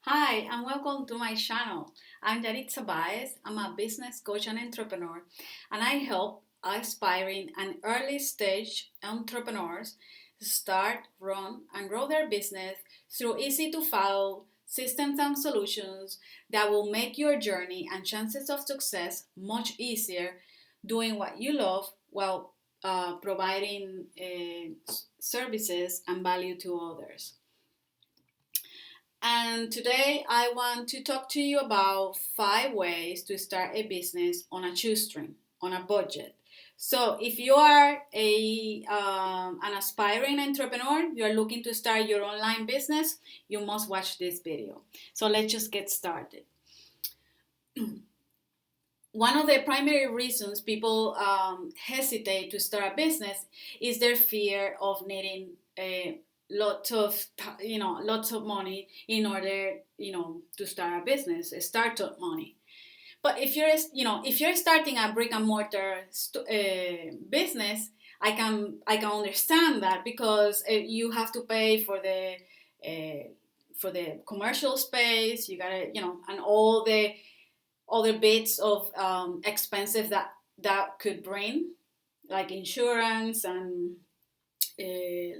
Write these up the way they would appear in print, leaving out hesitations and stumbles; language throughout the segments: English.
Hi, and welcome to my channel. I'm Yaritza Baez. I'm a business coach and entrepreneur, and I help aspiring and early stage entrepreneurs start, run, and grow their business through easy to follow systems and solutions that will make your journey and chances of success much easier doing what you love while providing services and value to others. And today I want to talk to you about 5 ways to start a business on a shoestring, on a budget. So if you are an aspiring entrepreneur, you are looking to start your online business, you must watch this video. So let's just get started. One of the primary reasons people hesitate to start a business is their fear of needing a lots of money in order to start a business, a startup money. But if you're starting a brick and mortar business, I can understand that because you have to pay for the commercial space. You gotta and all the other bits of expensive that could bring, like insurance and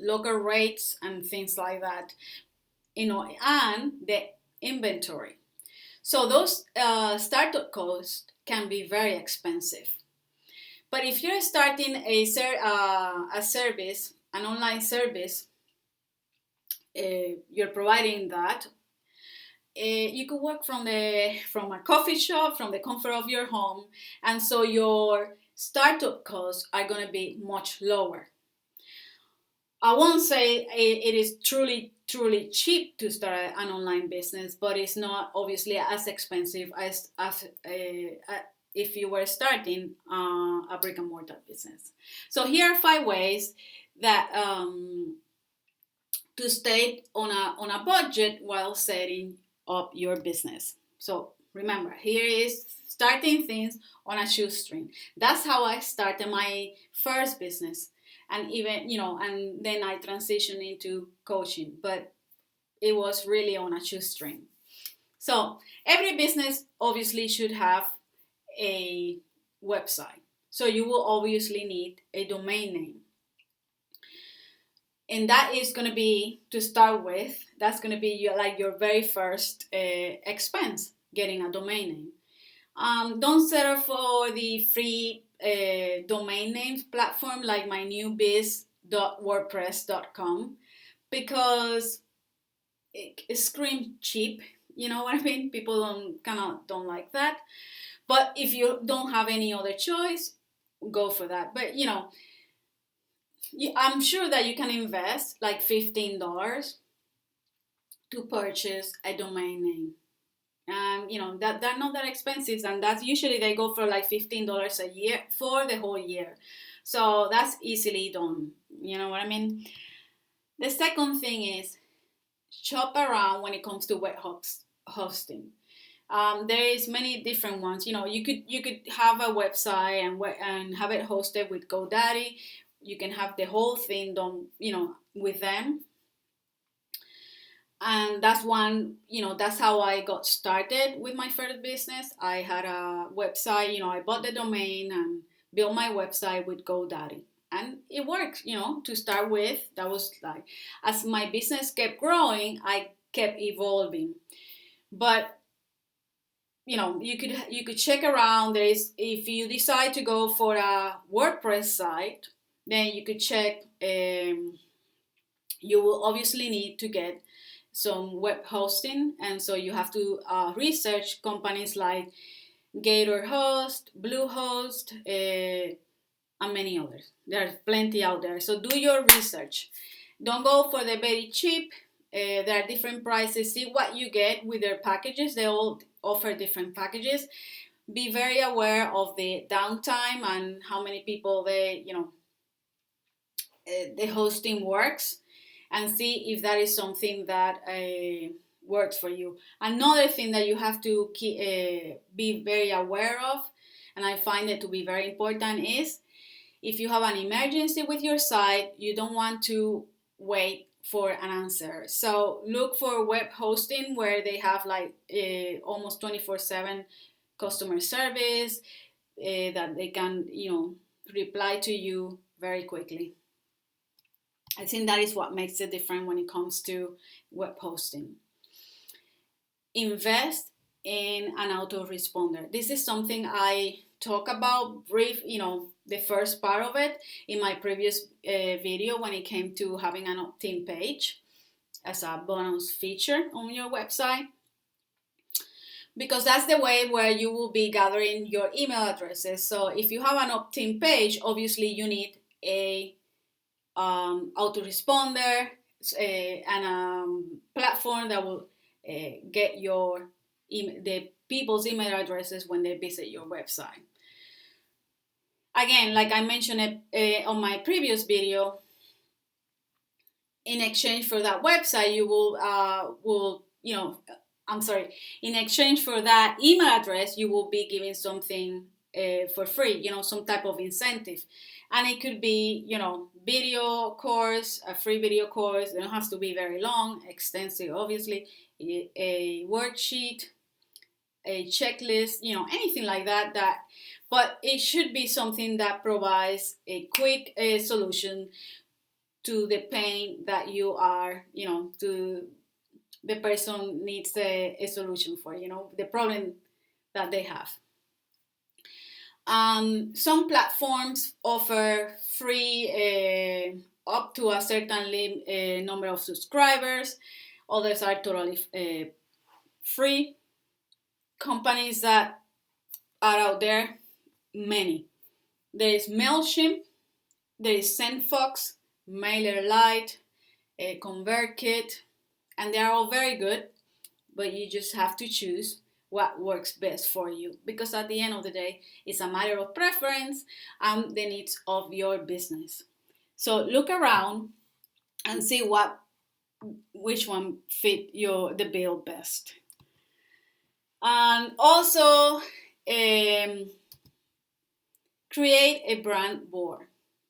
local rates and things like that, and the inventory. So those startup costs can be very expensive. But if you're starting a service, an online service, you're providing that. You could work from a coffee shop, from the comfort of your home, and so your startup costs are going to be much lower. I won't say it is truly cheap to start an online business, but it's not obviously as expensive as if you were starting a brick and mortar business. So here are 5 ways that to stay on a budget while setting up your business. So remember, here is starting things on a shoestring. That's how I started my first business, and and then I transitioned into coaching, but it was really on a shoestring. So every business obviously should have a website. So you will obviously need a domain name. And that is going to be, to start with, that's going to be your very first expense, getting a domain name. Don't settle for the free domain names platform like mynewbiz.wordpress.com, because it screams cheap. You know what I mean? People don't like that. But if you don't have any other choice, go for that. But I'm sure that you can invest like $15 to purchase a domain name. That they're not that expensive, and that's usually they go for like $15 a year for the whole year. So that's easily done. You know what I mean? The second thing is shop around when it comes to hosting. There is many different ones. You could have a website and have it hosted with GoDaddy. You can have the whole thing done, with them. And that's how I got started with my first business. I had a website. I bought the domain and built my website with GoDaddy, and it worked, to start with. That was like, as my business kept growing, I kept evolving. But you could check around. There is, if you decide to go for a WordPress site, then you could check. You will obviously need to get some web hosting, and so you have to research companies like GatorHost, Bluehost, and many others. There's plenty out there, so do your research. Don't go for the very cheap. There are different prices. See what you get with their packages. They all offer different packages. Be very aware of the downtime and how many people the hosting works, and see if that is something that works for you. Another thing that you have to be very aware of, and I find it to be very important, is if you have an emergency with your site, you don't want to wait for an answer. So look for web hosting where they have like almost 24/7 customer service, that they can, reply to you very quickly. I think that is what makes it different when it comes to web hosting. Invest in an autoresponder. This is something I talk about brief, the first part of it in my previous video when it came to having an opt-in page as a bonus feature on your website. Because that's the way where you will be gathering your email addresses. So if you have an opt-in page, obviously you need a autoresponder and a platform that will get the people's email addresses when they visit your website. Again, like I mentioned on my previous video, in exchange for that website, you in exchange for that email address, you will be giving something for free, some type of incentive. And it could be, video course, a free video course. It don't have to be very long, extensive, obviously, a worksheet, a checklist, anything like that. But it should be something that provides a quick solution to the pain that you are, to the person needs a solution for, the problem that they have. Some platforms offer free up to a certain number of subscribers. Others are totally free. Companies that are out there, many. There is MailChimp, there is SendFox, MailerLite, ConvertKit, and they are all very good, but you just have to choose what works best for you, because at the end of the day, it's a matter of preference and the needs of your business. So look around and see which one fit the bill best. And also create a brand board.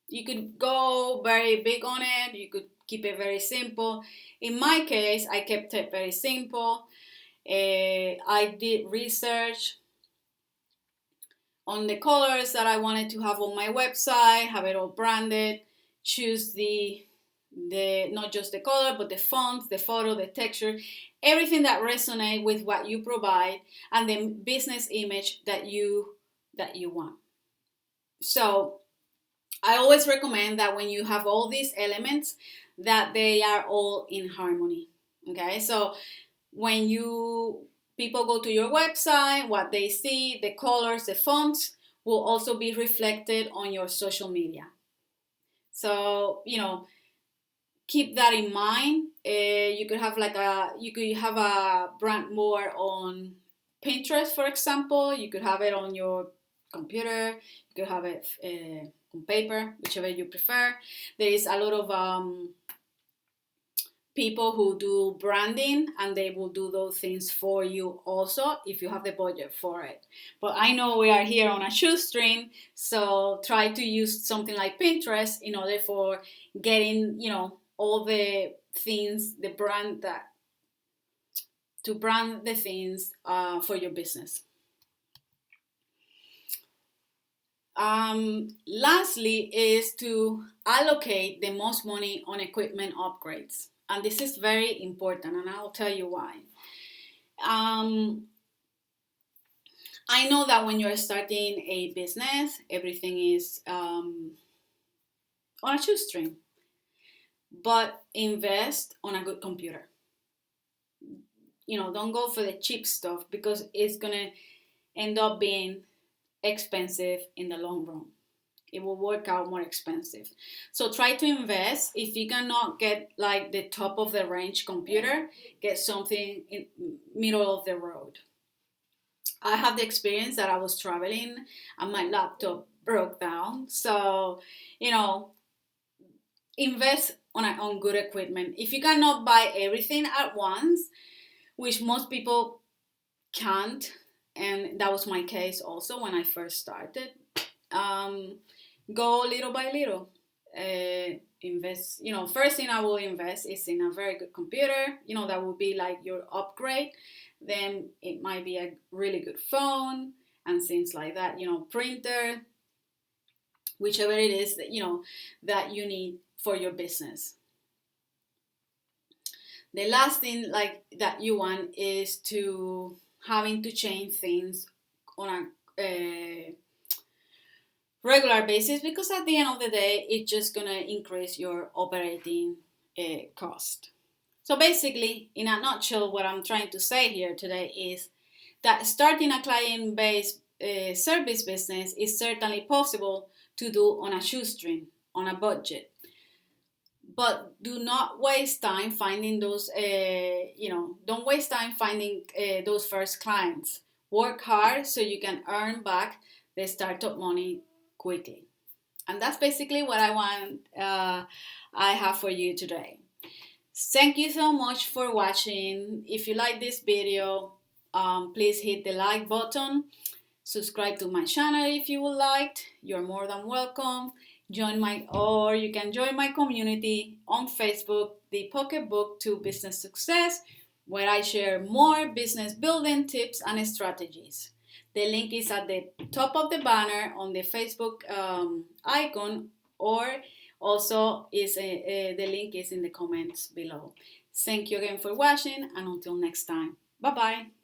You could go very big on it. You could keep it very simple. In my case, I kept it very simple. I did research on the colors that I wanted to have on my website, have it all branded, choose the not just the color, but the fonts, the photo, the texture, everything that resonates with what you provide and the business image that you want. So I always recommend that when you have all these elements, that they are all in harmony. Okay, so when people go to your website, what they see, the colors, the fonts will also be reflected on your social media. So, keep that in mind. You could have a brand board on Pinterest, for example. You could have it on your computer. You could have it on paper, whichever you prefer. There is a lot of people who do branding, and they will do those things for you also if you have the budget for it. But I know we are here on a shoestring, so try to use something like Pinterest in order for getting, all the things, to brand the things for your business. Lastly is to allocate the most money on equipment upgrades. And this is very important, and I'll tell you why. I know that when you're starting a business, everything is on a shoestring. But invest on a good computer. Don't go for the cheap stuff, because it's going to end up being expensive in the long run. It will work out more expensive. So try to invest. If you cannot get like the top of the range computer, get something in middle of the road. I have the experience that I was traveling and my laptop broke down. So, invest on good equipment. If you cannot buy everything at once, which most people can't, and that was my case also when I first started, go little by little. invest, first thing I will invest is in a very good computer, that will be like your upgrade. Then it might be a really good phone and things like that, printer, whichever it is that, that you need for your business. The last thing like that you want is to having to change things on a regular basis, because at the end of the day it's just gonna increase your operating cost. So basically, in a nutshell, what I'm trying to say here today is that starting a client-based service business is certainly possible to do on a shoestring, on a budget. But do not waste time finding those, don't waste time finding those first clients. Work hard so you can earn back the startup money quickly. And that's basically what I have for you today. Thank you so much for watching. If you like this video, please hit the like button. Subscribe to my channel if you would like. You're more than welcome. You can join my community on Facebook, the Pocketbook to Business Success, where I share more business building tips and strategies. The link is at the top of the banner on the Facebook icon, or also the link is in the comments below. Thank you again for watching, and until next time. Bye-bye.